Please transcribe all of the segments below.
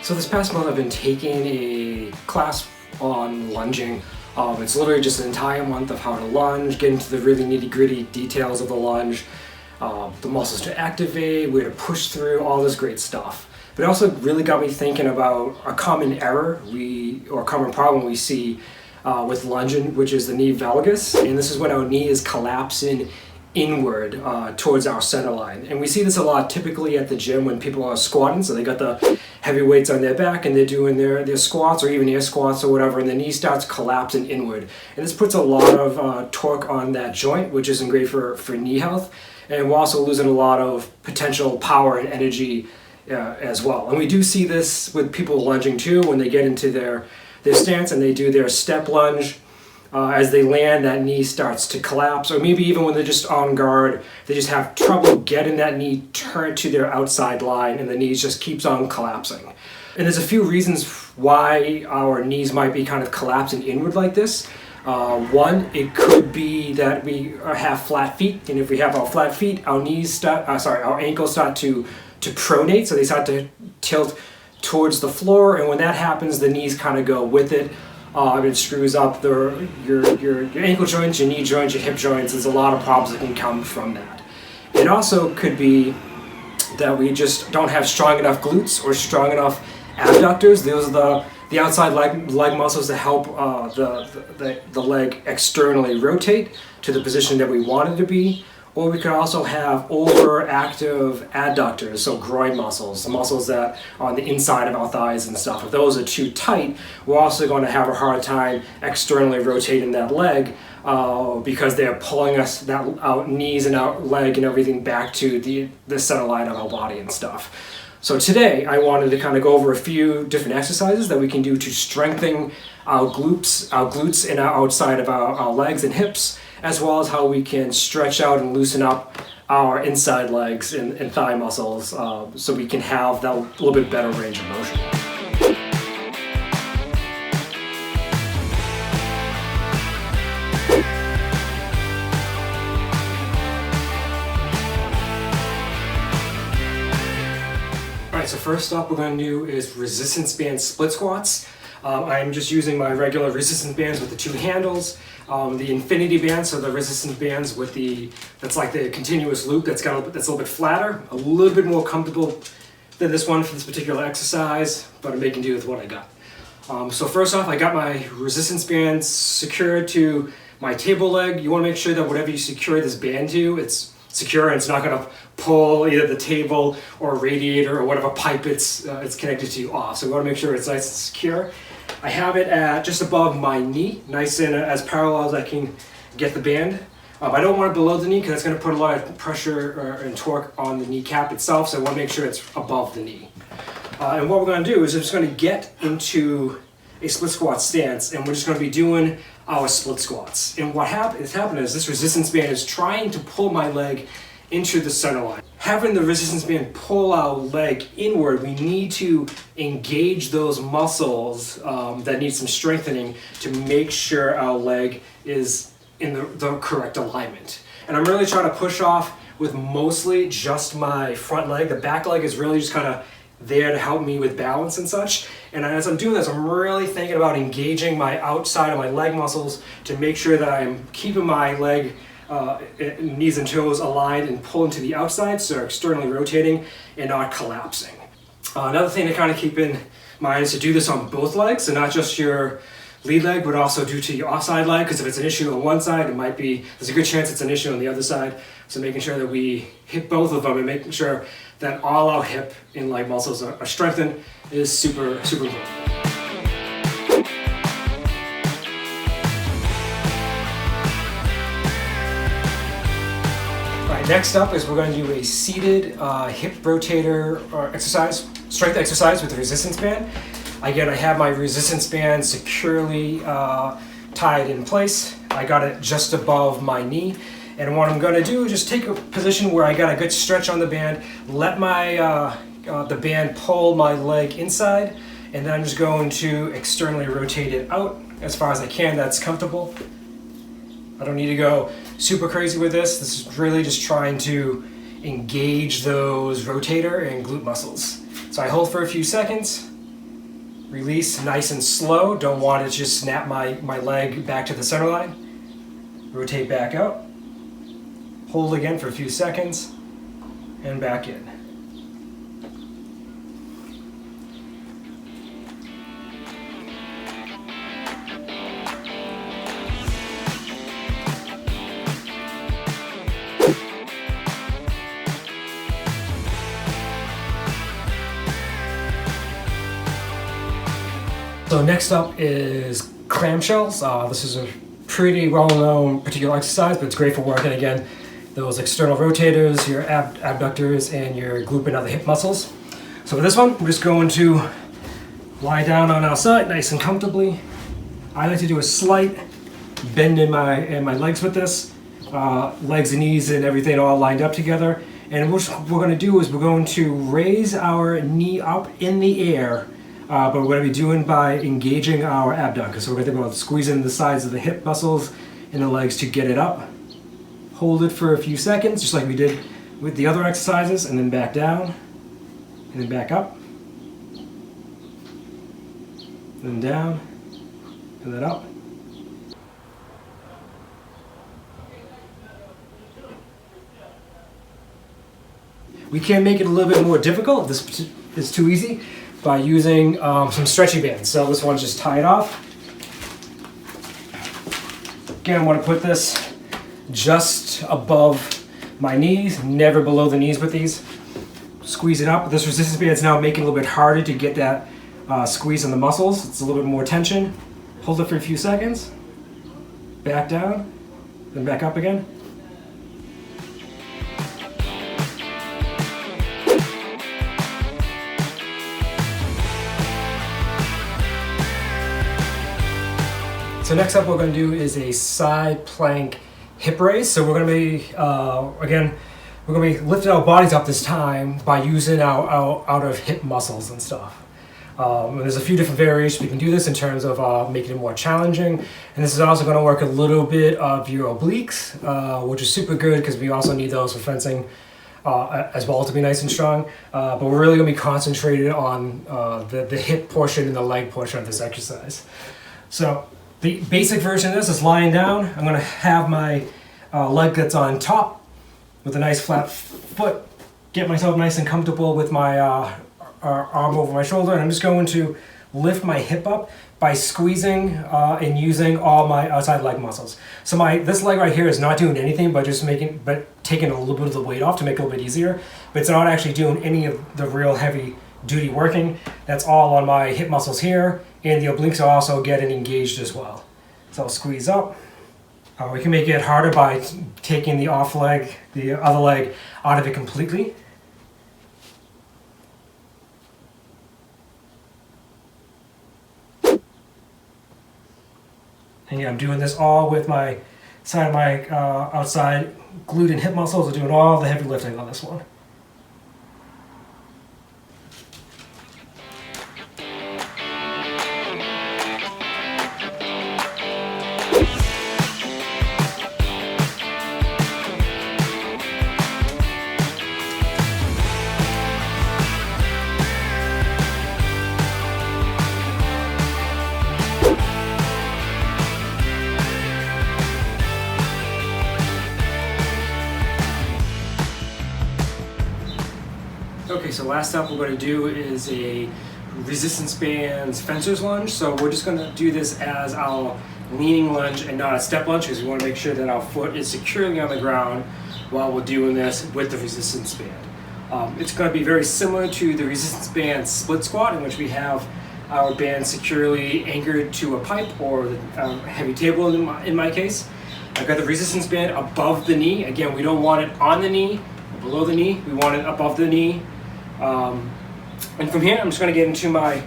So this past month I've been taking a class on lunging. It's literally just an entire month of how to lunge, get into the really nitty-gritty details of the lunge, the muscles to activate, where to push through, all this great stuff. But it also really got me thinking about a common error or common problem we see with lunging, which is the knee valgus. And this is when our knee is collapsing inward towards our center line. And we see this a lot typically at the gym when people are squatting, so they got the heavy weights on their back and they're doing their squats or even air squats or whatever, and the knee starts collapsing inward. And this puts a lot of torque on that joint, which isn't great for knee health. And we're also losing a lot of potential power and energy as well. And we do see this with people lunging too, when they get into their stance and they do their step lunge. As they land, that knee starts to collapse, or maybe even when they're just on guard, they just have trouble getting that knee turned to their outside line and the knee just keeps on collapsing. And there's a few reasons why our knees might be kind of collapsing inward like this. One, it could be that we have flat feet, and if we have our flat feet, our ankles start to pronate, so they start to tilt towards the floor, and when that happens, the knees kind of go with it. It screws up your ankle joints, your knee joints, your hip joints. There's a lot of problems that can come from that. It also could be that we just don't have strong enough glutes or strong enough abductors. Those are the outside leg muscles that help the leg externally rotate to the position that we want it to be. Or we could also have overactive adductors, so groin muscles, the muscles that are on the inside of our thighs and stuff. If those are too tight, we're also going to have a hard time externally rotating that leg because they're pulling our knees and our leg and everything back to the center line of our body and stuff. So today I wanted to kind of go over a few different exercises that we can do to strengthen our glutes and our outside of our legs and hips, as well as how we can stretch out and loosen up our inside legs and thigh muscles so we can have that little bit better range of motion. Alright, so first up we're going to do is resistance band split squats. I'm just using my regular resistance bands with the two handles. The infinity bands, so the resistance bands with that's like the continuous loop that's a little bit flatter, a little bit more comfortable than this one for this particular exercise, but I'm making do with what I got. So first off, I got my resistance bands secured to my table leg. You want to make sure that whatever you secure this band to, it's secure and it's not going to pull either the table or a radiator or whatever pipe it's connected to off. So we want to make sure it's nice and secure. I have it at just above my knee, nice and as parallel as I can get the band. I don't want it below the knee because it's going to put a lot of pressure and torque on the kneecap itself, so I want to make sure it's above the knee. And what we're going to do is we're just going to get into a split squat stance, and we're just going to be doing our split squats. And what is happening is this resistance band is trying to pull my leg into the center line. Having the resistance band pull our leg inward, we need to engage those muscles that need some strengthening to make sure our leg is in the correct alignment. And I'm really trying to push off with mostly just my front leg. The back leg is really just kind of there to help me with balance and such. And as I'm doing this, I'm really thinking about engaging my outside of my leg muscles to make sure that I'm keeping my leg knees and toes aligned and pulling to the outside, so they're externally rotating and not collapsing. Another thing to kind of keep in mind is to do this on both legs, so not just your lead leg, but also do to your offside leg, because if it's an issue on one side, there's a good chance it's an issue on the other side. So making sure that we hit both of them and making sure that all our hip and leg muscles are strengthened is super, super important. Next up is we're going to do a seated hip rotator exercise, strength exercise with the resistance band. Again, I have my resistance band securely tied in place. I got it just above my knee. And what I'm going to do is just take a position where I got a good stretch on the band, let the band pull my leg inside, and then I'm just going to externally rotate it out as far as I can. That's comfortable. I don't need to go super crazy with this. This is really just trying to engage those rotator and glute muscles. So I hold for a few seconds, Release nice and slow. Don't want to just snap my leg back to the center line. Rotate back out. Hold again for a few seconds and back in. So next up is clamshells. This is a pretty well-known particular exercise, but it's great for working again those external rotators, your abductors, and your glute and other hip muscles. So for this one, we're just going to lie down on our side nice and comfortably. I like to do a slight bend in my legs with this. Legs and knees and everything all lined up together. And what we're going to do is we're going to raise our knee up in the air, but we're going to be doing by engaging our abductors. So we're going to think about squeezing the sides of the hip muscles and the legs to get it up. Hold it for a few seconds, just like we did with the other exercises, and then back down, and then back up, and then down, and then up. We can make it a little bit more difficult. This is too easy by using some stretchy bands. So this one's just tied off. Again, I want to put this just above my knees, never below the knees with these. Squeeze it up. This resistance band is now making it a little bit harder to get that squeeze on the muscles. It's a little bit more tension. Hold it for a few seconds. Back down, then back up again. So next up, what we're going to do is a side plank hip raise. So we're going to be, again, we're going to be lifting our bodies up this time by using our out of hip muscles and stuff. And there's a few different variations we can do this in terms of making it more challenging. And this is also going to work a little bit of your obliques, which is super good because we also need those for fencing as well to be nice and strong. But we're really going to be concentrated on the hip portion and the leg portion of this exercise. So the basic version of this is lying down. I'm going to have my leg that's on top with a nice flat foot. Get myself nice and comfortable with my arm over my shoulder. And I'm just going to lift my hip up by squeezing and using all my outside leg muscles. So this leg right here is not doing anything but just taking a little bit of the weight off to make it a little bit easier. But it's not actually doing any of the real heavy duty working. That's all on my hip muscles here. And the obliques are also getting engaged as well. So I'll squeeze up. We can make it harder by taking the other leg out of it completely. And yeah, I'm doing this all with my side of my outside glute and hip muscles. I'm doing all the heavy lifting on this one. Okay, so last up we're going to do is a resistance bands fencer's lunge. So we're just going to do this as our leaning lunge and not a step lunge because we want to make sure that our foot is securely on the ground while we're doing this with the resistance band. It's going to be very similar to the resistance band split squat, in which we have our band securely anchored to a pipe or a heavy table in my case. I've got the resistance band above the knee. Again, we don't want it on the knee or below the knee. We want it above the knee. And from here, I'm just going to get into my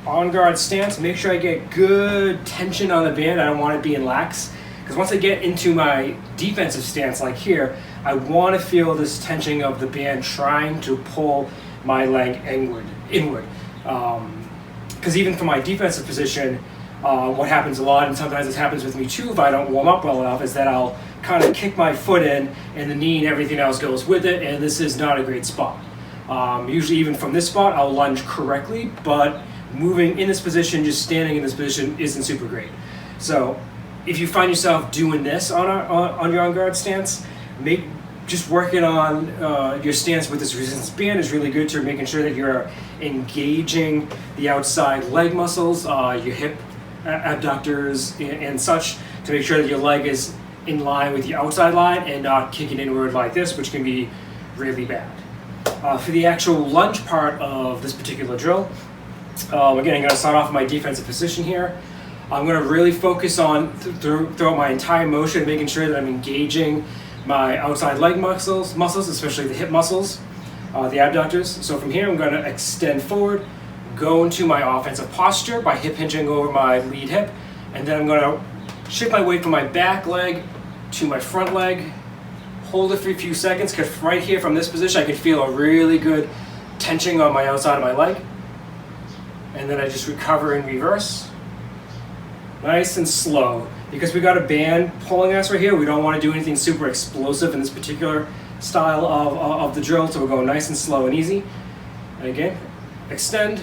on-guard stance. Make sure I get good tension on the band. I don't want it being lax. Because once I get into my defensive stance like here, I want to feel this tension of the band trying to pull my leg inward. Because even from my defensive position, what happens a lot, and sometimes this happens with me too if I don't warm up well enough, is that I'll kind of kick my foot in and the knee and everything else goes with it, and this is not a great spot. Usually even from this spot, I'll lunge correctly, but moving in this position, just standing in this position isn't super great. So if you find yourself doing this on your on-guard stance, just working on your stance with this resistance band is really good to making sure that you're engaging the outside leg muscles, your hip abductors and such, to make sure that your leg is in line with the outside line and not kicking inward like this, which can be really bad. For the actual lunge part of this particular drill, again, I'm going to start off with my defensive position here. I'm going to really focus on throughout my entire motion, making sure that I'm engaging my outside leg muscles, especially the hip muscles, the abductors. So from here, I'm going to extend forward, go into my offensive posture by hip hinging over my lead hip, and then I'm going to shift my weight from my back leg to my front leg, hold it for a few seconds, because right here from this position, I can feel a really good tension on my outside of my leg. And then I just recover in reverse. Nice and slow. Because we got a band pulling us right here, we don't want to do anything super explosive in this particular style of the drill, so we're going nice and slow and easy. And again, extend,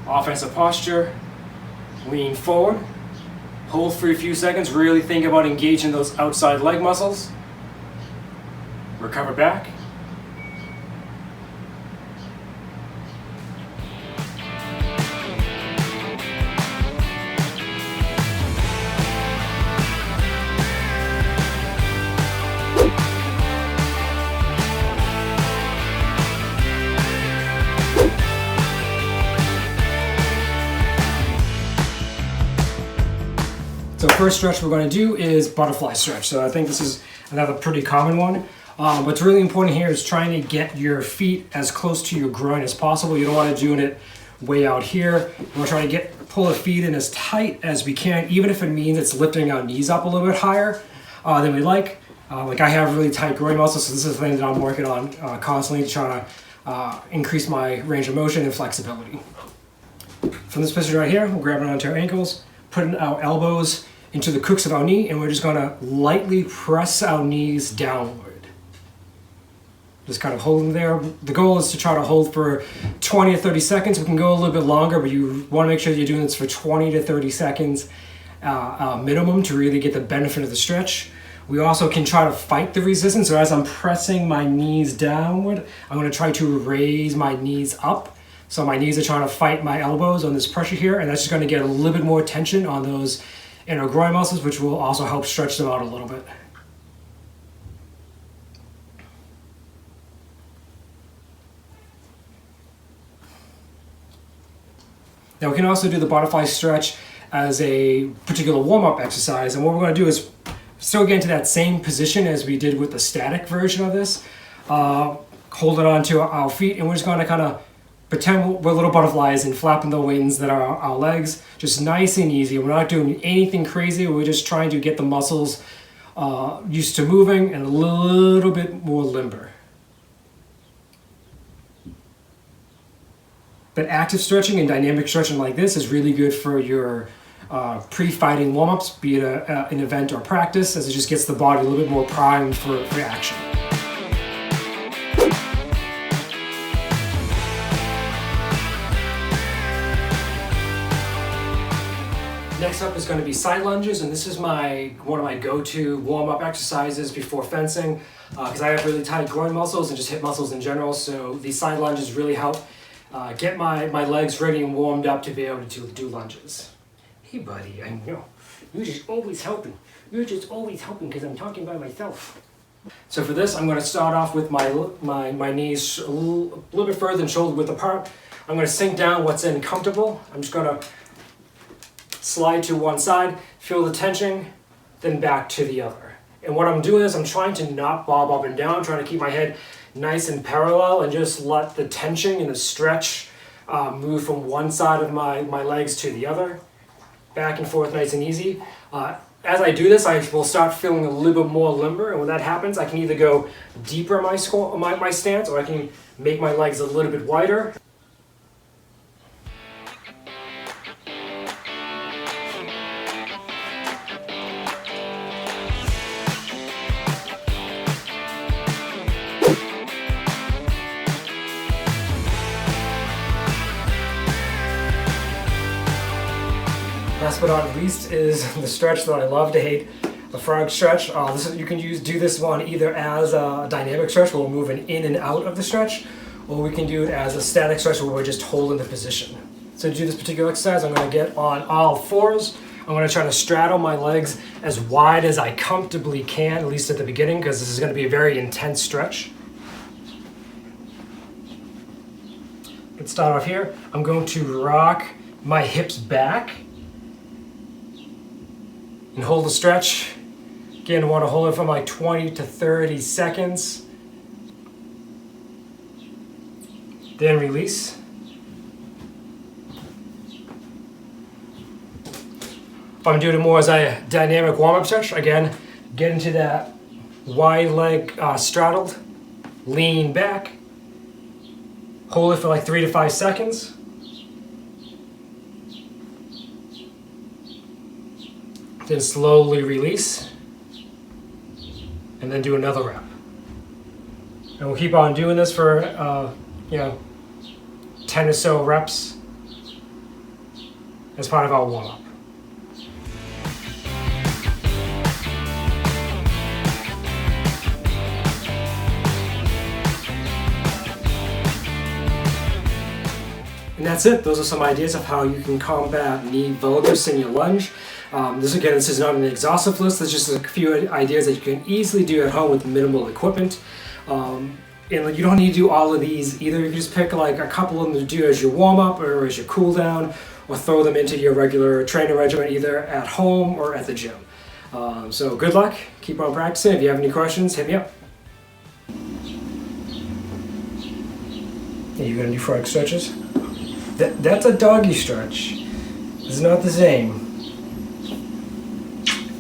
offensive posture, lean forward, hold for a few seconds, really think about engaging those outside leg muscles. Recover back. So first stretch we're going to do is butterfly stretch. So I think this is another pretty common one. What's really important here is trying to get your feet as close to your groin as possible. You don't want to do it way out here. We're trying to pull the feet in as tight as we can, even if it means it's lifting our knees up a little bit higher than we like. Like I have really tight groin muscles, so this is the thing that I'm working on constantly to try to increase my range of motion and flexibility. From this position right here, we're grabbing onto our ankles, putting our elbows into the crooks of our knee, and we're just going to lightly press our knees downward. Just kind of holding there. The goal is to try to hold for 20 to 30 seconds. We can go a little bit longer, but you want to make sure that you're doing this for 20 to 30 seconds minimum to really get the benefit of the stretch. We also can try to fight the resistance. So as I'm pressing my knees downward, I'm going to try to raise my knees up. So my knees are trying to fight my elbows on this pressure here, and that's just going to get a little bit more tension on those inner groin muscles, which will also help stretch them out a little bit. Now we can also do the butterfly stretch as a particular warm-up exercise, and what we're going to do is still get into that same position as we did with the static version of this. Hold it onto our feet, and we're just going to kind of pretend we're little butterflies and flapping the wings that are our legs, just nice and easy. We're not doing anything crazy. We're just trying to get the muscles used to moving and a little bit more limber. But active stretching and dynamic stretching like this is really good for your pre-fighting warm-ups, be it an event or practice, as it just gets the body a little bit more primed for action. Next up is going to be side lunges, and this is one of my go-to warm-up exercises before fencing because I have really tight groin muscles and just hip muscles in general, so these side lunges really help get my legs ready and warmed up to be able to do lunges. Hey buddy, I know, you're just always helping. You're just always helping because I'm talking by myself. So for this, I'm going to start off with my knees a little bit further than shoulder width apart. I'm going to sink down what's comfortable. I'm just going to slide to one side, feel the tension, then back to the other. And what I'm doing is I'm trying to not bob up and down, trying to keep my head nice and parallel and just let the tension and the stretch move from one side of my legs to the other. Back and forth, nice and easy. As I do this, I will start feeling a little bit more limber, and when that happens, I can either go deeper in my stance, or I can make my legs a little bit wider. last but not least is the stretch that I love to hate, the frog stretch. You can do this one either as a dynamic stretch where we're moving in and out of the stretch, or we can do it as a static stretch where we're just holding the position. So to do this particular exercise, I'm going to get on all fours. I'm going to try to straddle my legs as wide as I comfortably can, at least at the beginning, because this is going to be a very intense stretch. Let's start off here. I'm going to rock my hips back and hold the stretch. Again, I want to hold it for like 20 to 30 seconds. Then release. If I'm doing it more as a dynamic warm-up stretch, again, get into that wide leg straddled, lean back, hold it for like 3 to 5 seconds. Then slowly release, and then do another rep. And we'll keep on doing this for 10 or so reps as part of our warm-up. And that's it. Those are some ideas of how you can combat knee valgus in your lunge. This is not an exhaustive list. There's just a few ideas that you can easily do at home with minimal equipment. And you don't need to do all of these either. You can just pick like a couple of them to do as your warm-up or as your cool-down, or throw them into your regular training regimen either at home or at the gym. So good luck. Keep on practicing. If you have any questions, hit me up. Are you going to do frog stretches? That's a doggy stretch. It's not the same.